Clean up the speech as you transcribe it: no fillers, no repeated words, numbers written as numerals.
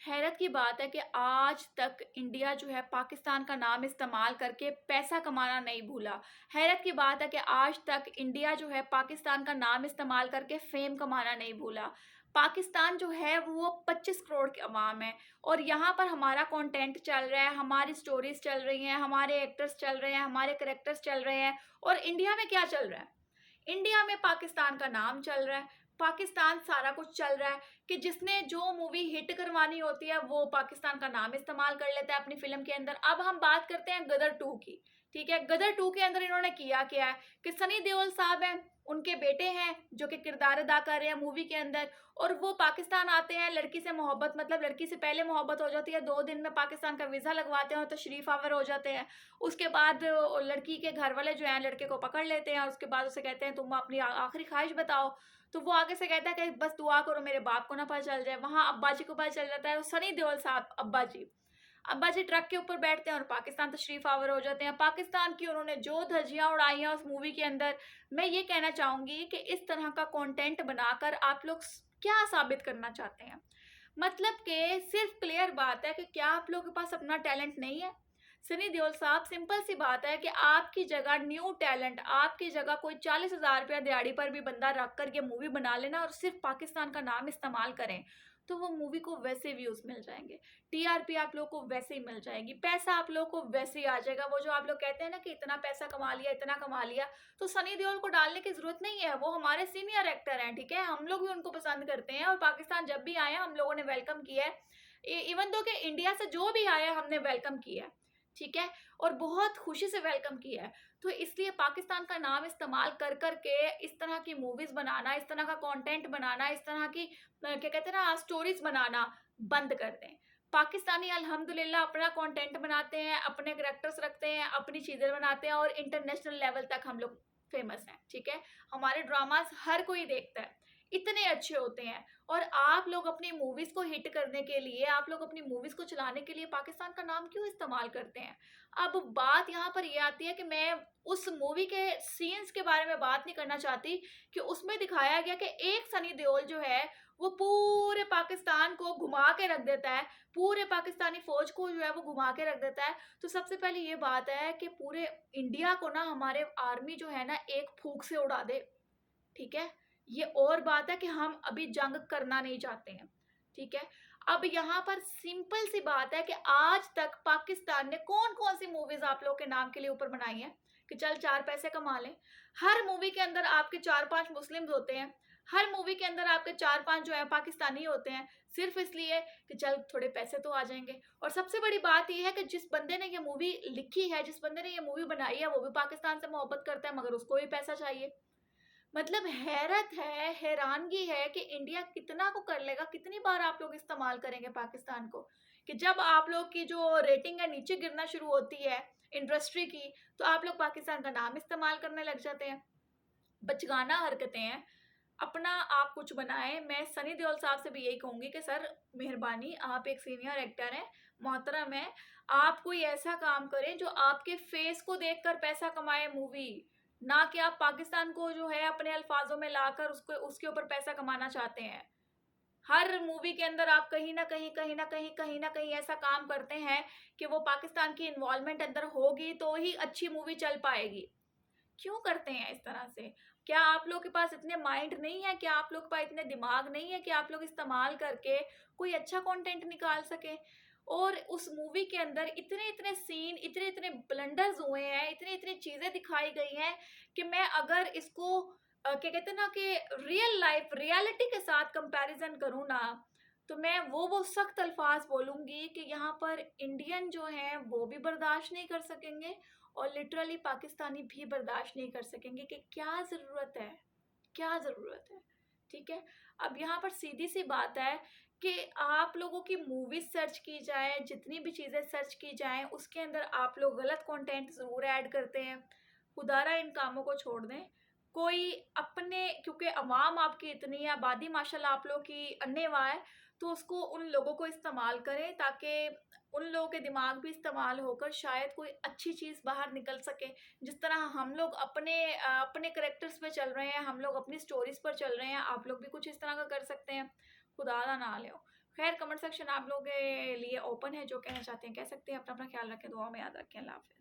हैरत की बात है कि आज तक इंडिया जो है पाकिस्तान का नाम इस्तेमाल करके पैसा कमाना नहीं भूला। हैरत की बात है कि आज तक इंडिया जो है पाकिस्तान का नाम इस्तेमाल करके फेम कमाना नहीं भूला। पाकिस्तान जो है वो 25 करोड़ की आवाम है और यहाँ पर हमारा कंटेंट चल रहा है, हमारी स्टोरीज चल रही हैं, हमारे एक्टर्स चल रहे हैं, हमारे कैरेक्टर्स चल रहे हैं। और इंडिया में क्या चल रहा है? इंडिया में पाकिस्तान का नाम चल रहा है, पाकिस्तान सारा कुछ चल रहा है कि जिसने जो मूवी हिट करवानी होती है वो पाकिस्तान का नाम इस्तेमाल कर लेता है अपनी फिल्म के अंदर। अब हम बात करते हैं गदर 2 की। ठीक है, गदर 2 के अंदर इन्होंने किया क्या है कि सनी देओल साहब हैं, उनके बेटे हैं जो कि किरदार अदा कर रहे हैं मूवी के अंदर, और वो पाकिस्तान आते हैं। लड़की से मोहब्बत, मतलब लड़की से पहले मोहब्बत हो जाती है, 2 दिन में पाकिस्तान का वीज़ा लगवाते हैं और तशरीफ आवर हो जाते हैं। उसके बाद लड़की के घर वाले जो हैं लड़के को पकड़ लेते हैं और उसके बाद उसे कहते हैं तुम अपनी आखिरी ख्वाहिश बताओ। तो वो आगे से कहता है कि बस दुआ करो मेरे बाप को ना पता चल जाए। वहाँ अब्बा जी को पता चल जाता है, तो सनी देओल साहब अब्बा जी ट्रक के ऊपर बैठते हैं और पाकिस्तान तशरीफ आवर हो जाते हैं। पाकिस्तान की उन्होंने जो धज्जियां उड़ाई हैं उस मूवी के अंदर, मैं ये कहना चाहूंगी कि इस तरह का कंटेंट बनाकर आप लोग क्या साबित करना चाहते हैं? मतलब कि सिर्फ क्लियर बात है कि क्या आप लोगों के पास अपना टैलेंट नहीं है? सनी देओल साहब, सिंपल सी बात है कि आपकी जगह न्यू टैलेंट, आपकी जगह कोई 40,000 रुपया दिहाड़ी पर भी बंदा रख कर के मूवी बना लेना और सिर्फ पाकिस्तान का नाम इस्तेमाल करें, तो वो मूवी को वैसे व्यूज मिल जाएंगे, टीआरपी आप लोग को वैसे ही मिल जाएगी, पैसा आप लोग को वैसे ही आ जाएगा। वो जो आप लोग कहते हैं ना कि इतना पैसा कमा लिया, इतना कमा लिया, तो सनी देओल को डालने की जरूरत नहीं है। वो हमारे सीनियर एक्टर हैं, ठीक है, हम लोग भी उनको पसंद करते हैं और पाकिस्तान जब भी आए हम लोगों ने वेलकम किया है। इवन दो कि इंडिया से जो भी आया हमने वेलकम किया है, ठीक है, और बहुत खुशी से वेलकम किया है। तो इसलिए पाकिस्तान का नाम इस्तेमाल कर कर के इस तरह की मूवीज बनाना, इस तरह का कंटेंट बनाना, इस तरह की क्या कहते हैं ना स्टोरीज बनाना बंद कर दें। पाकिस्तानी अल्हम्दुलिल्लाह अपना कंटेंट बनाते हैं, अपने कैरेक्टर्स रखते हैं, अपनी चीजें बनाते हैं और इंटरनेशनल लेवल तक हम लोग फेमस हैं। ठीक है, हमारे ड्रामास हर कोई देखता है, इतने अच्छे होते हैं। और आप लोग अपनी मूवीज को हिट करने के लिए, आप लोग अपनी मूवीज को चलाने के लिए पाकिस्तान का नाम क्यों इस्तेमाल करते हैं? अब बात यहाँ पर ये आती है कि मैं उस मूवी के सीन्स के बारे में बात नहीं करना चाहती कि उसमें दिखाया गया कि एक सनी देओल जो है वो पूरे पाकिस्तान को घुमा के रख देता है, पूरे पाकिस्तानी फौज को जो है वो घुमा के रख देता है। तो सबसे पहले ये बात है कि पूरे इंडिया को ना हमारे आर्मी जो है ना एक फूंक से उड़ा दे। ठीक है, ये और बात है कि हम अभी जंग करना नहीं चाहते हैं। ठीक है, अब यहाँ पर सिंपल सी बात है कि आज तक पाकिस्तान ने कौन कौन सी मूवीज आप लोग के नाम के लिए ऊपर बनाई है कि चल 4 पैसे कमा लें। हर मूवी के अंदर आपके 4-5 मुस्लिम होते हैं, हर मूवी के अंदर आपके 4-5 जो है पाकिस्तानी होते हैं, सिर्फ इसलिए कि चल थोड़े पैसे तो आ जाएंगे। और सबसे बड़ी बात यह है कि जिस बंदे ने ये मूवी लिखी है, जिस बंदे ने ये मूवी बनाई है, वो भी पाकिस्तान से मोहब्बत करता है, मगर उसको भी पैसा चाहिए। मतलब हैरत है, हैरानगी है कि इंडिया कितना को कर लेगा, कितनी बार आप लोग इस्तेमाल करेंगे पाकिस्तान को, कि जब आप लोग की जो रेटिंग है नीचे गिरना शुरू होती है इंडस्ट्री की, तो आप लोग पाकिस्तान का नाम इस्तेमाल करने लग जाते हैं। बचगाना हरकतें हैं, अपना आप कुछ बनाएं। मैं सनी देओल साहब से भी यही कहूंगी कि सर मेहरबानी, आप एक सीनियर एक्टर हैं, मोहतरम है, आप कोई ऐसा काम करें जो आपके फेस को देखकर पैसा कमाए मूवी, ना कि आप पाकिस्तान को जो है अपने अल्फाजों में लाकर उसको उसके ऊपर पैसा कमाना चाहते हैं। हर मूवी के अंदर आप कहीं ना कहीं ऐसा काम करते हैं कि वो पाकिस्तान की इन्वॉल्वमेंट अंदर होगी तो ही अच्छी मूवी चल पाएगी। क्यों करते हैं इस तरह से? क्या आप लोग के पास इतने माइंड नहीं है? क्या आप लोग के पास इतने दिमाग नहीं है कि आप लोग इस्तेमाल करके कोई अच्छा कंटेंट निकाल सके? और उस मूवी के अंदर इतने इतने सीन, इतने इतने ब्लंडर्स हुए हैं, इतनी इतनी चीजें दिखाई गई हैं कि मैं अगर इसको क्या कहते हैं ना कि रियल लाइफ रियलिटी के साथ कंपैरिजन करूँ ना, तो मैं वो सख्त अल्फाज बोलूंगी कि यहाँ पर इंडियन जो हैं वो भी बर्दाश्त नहीं कर सकेंगे और लिटरली पाकिस्तानी भी बर्दाश्त नहीं कर सकेंगे कि क्या ज़रूरत है, क्या ज़रूरत है। ठीक है, अब यहाँ पर सीधी सी बात है कि आप लोगों की मूवीज सर्च की जाए, जितनी भी चीज़ें सर्च की जाएं, उसके अंदर आप लोग गलत कंटेंट ज़रूर ऐड करते हैं। खुदारा इन कामों को छोड़ दें। कोई अपने, क्योंकि अवाम आपकी इतनी है, आबादी माशाल्लाह आप लोगों की अन्नेवा है, तो उसको उन लोगों को इस्तेमाल करें ताकि उन लोगों के दिमाग भी इस्तेमाल होकर शायद कोई अच्छी चीज़ बाहर निकल सके। जिस तरह हम लोग अपने करेक्टर्स पे चल रहे हैं, हम लोग अपनी स्टोरीज पर चल रहे हैं, आप लोग भी कुछ इस तरह का कर सकते हैं। खुदा ना ले। खैर कमेंट सेक्शन आप लोगों के लिए ओपन है, जो कहना चाहते हैं कह सकते हैं। अपना अपना ख्याल रखें, दुआ में याद रखें। अल्लाह हाफ़िज़।